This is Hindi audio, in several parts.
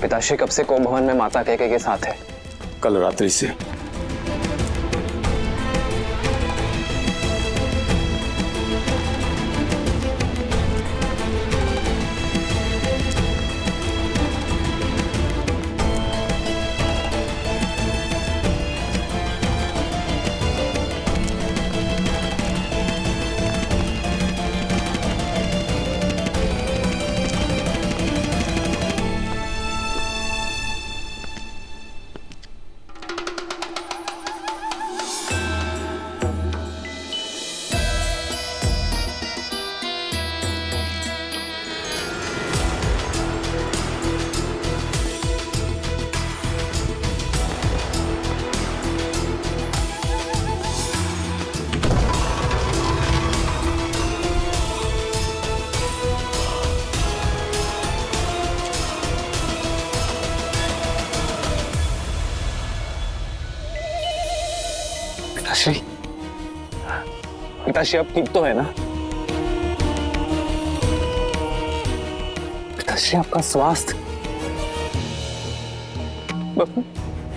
पिताश्री कब से को भवन में माता कैके के साथ है? कल रात्रि से। पिताश्री, पिताश्री अब ठीक तो है ना? पिताश्री आपका स्वास्थ्य,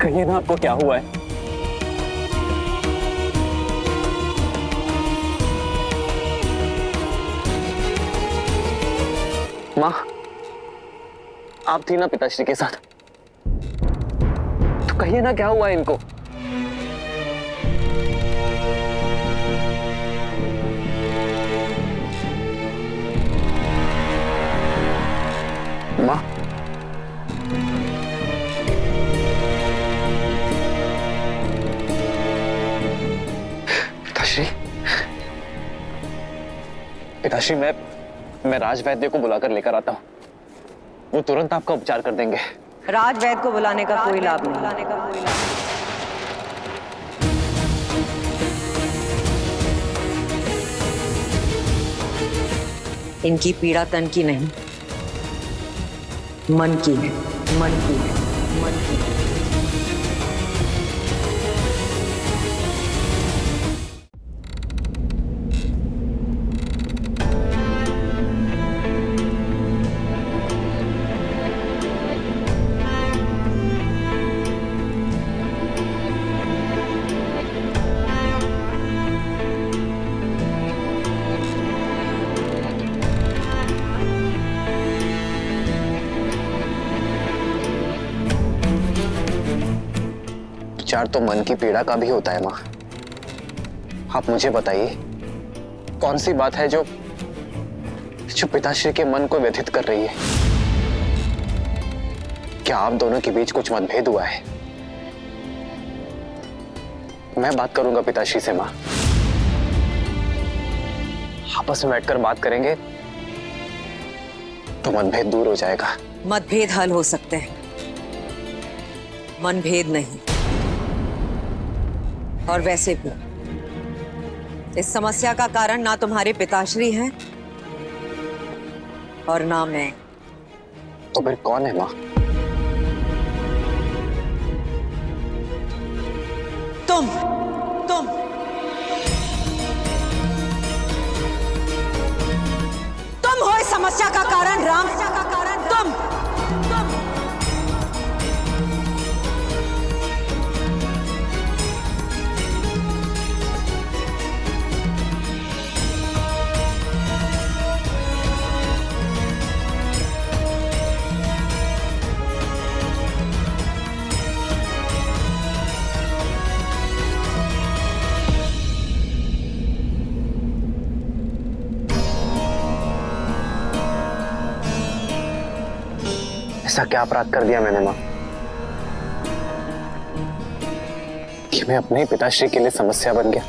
कहिए ना आपको क्या हुआ है? माँ, आप थी ना पिताश्री के साथ, तो कहिए ना क्या हुआ है इनको? माँ, पिताश्री, पिताश्री मैं राज वैद्य को बुलाकर लेकर आता हूँ। वो तुरंत आपका उपचार कर देंगे। राज वैद्य को बुलाने का कोई लाभ नहीं। इनकी पीड़ा तन की नहीं, मन की है, मन की है, मन की है। उपचार तो मन की पीड़ा का भी होता है माँ। आप मुझे बताइए, कौन सी बात है जो पिताश्री के मन को व्यथित कर रही है? क्या आप दोनों के बीच कुछ मतभेद हुआ है? मैं बात करूंगा पिताश्री से माँ। आपस में बैठकर बात करेंगे तो मतभेद दूर हो जाएगा। मतभेद हल हो सकते हैं, मनभेद नहीं। और वैसे भी इस समस्या का कारण ना तुम्हारे पिताश्री हैं और ना मैं। तो फिर कौन है माँ? तुम हो इस समस्या का कारण राम। तुम ऐसा क्या अपराध कर दिया मैंने माँ कि मैं अपने ही पिताश्री के लिए समस्या बन गया?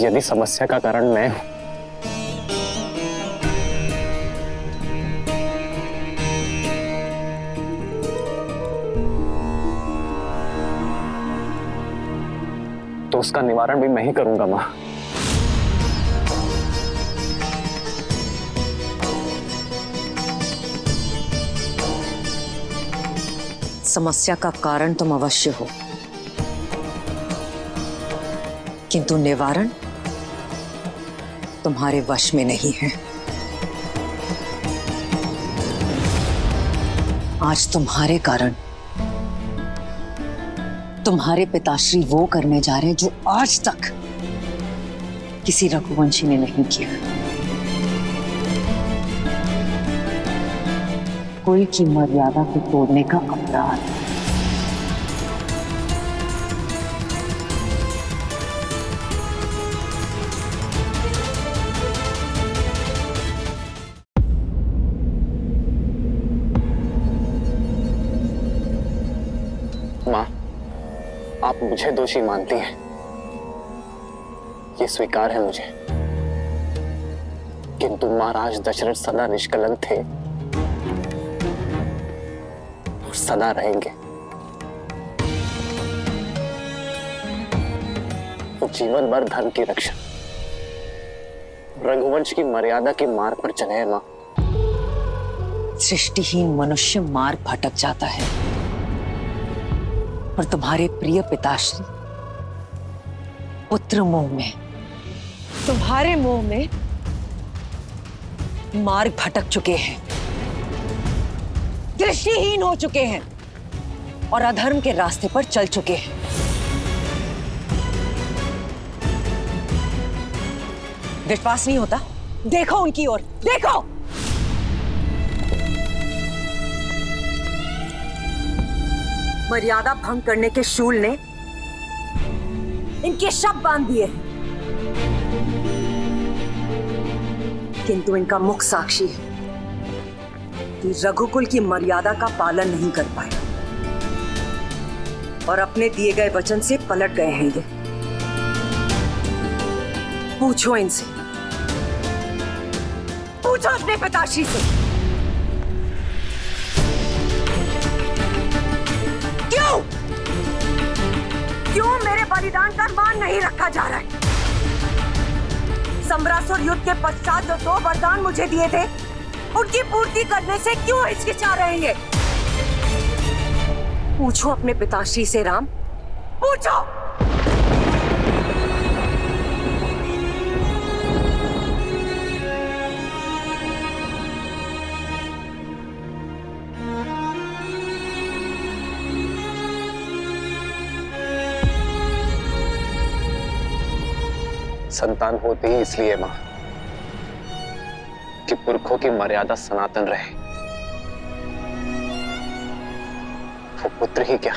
यदि समस्या का कारण मैं हूं, तो उसका निवारण भी मैं ही करूंगा माँ। समस्या का कारण तुम अवश्य हो, किंतु निवारण तुम्हारे वश में नहीं है। आज तुम्हारे कारण तुम्हारे पिताश्री वो करने जा रहे हैं जो आज तक किसी रघुवंशी ने नहीं किया। कुल की मर्यादा को तोड़ने का अपराध। माँ, आप मुझे दोषी मानती हैं, ये स्वीकार है मुझे, किंतु महाराज दशरथ सदा निष्कलंक थे और सदा रहेंगे। वो जीवन भर धर्म की रक्षा, रघुवंश की मर्यादा की मार्ग पर चले हैं। माँ, सृष्टिहीन मनुष्य मार्ग भटक जाता है और तुम्हारे प्रिय पिताश्री पुत्र मोह में, तुम्हारे मोह में मार्ग भटक चुके हैं, दृष्टिहीन हो चुके हैं और अधर्म के रास्ते पर चल चुके हैं। विश्वास नहीं होता? देखो उनकी ओर, देखो। मर्यादा भंग करने के शूल ने इनके शव बांध दिए, किंतु इनका मुख साक्षी है कि रघुकुल की मर्यादा का पालन नहीं कर पाए और अपने दिए गए वचन से पलट गए हैं। ये पूछो इनसे, पूछो अपने पिताश्री से, क्यों मेरे बलिदान का मान नहीं रखा जा रहा है? सम्रासुर युद्ध के पश्चात जो 2 वरदान मुझे दिए थे, उनकी पूर्ति करने से क्यों हिचकिचा रहे हैं? पूछो अपने पिताश्री से राम, पूछो। संतान होती ही इसलिए मां कि पुरखों की मर्यादा सनातन रहे। वो पुत्र ही क्या,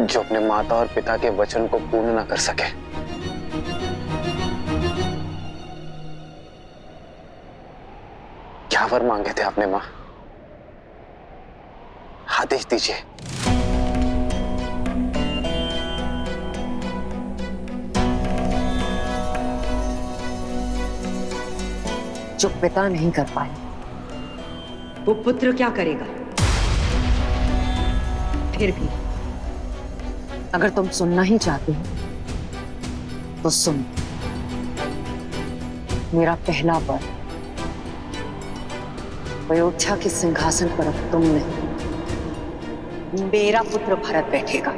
जो अपने माता और पिता के वचन को पूर्ण न कर सके। क्या वर मांगे थे आपने मां? आदेश दीजिए। जो पिता नहीं कर पाए वो पुत्र क्या करेगा? फिर भी अगर तुम सुनना ही चाहते हो तो सुन। मेरा पहला वर, अयोध्या के सिंहासन पर अब तुम नहीं, मेरा पुत्र भरत बैठेगा।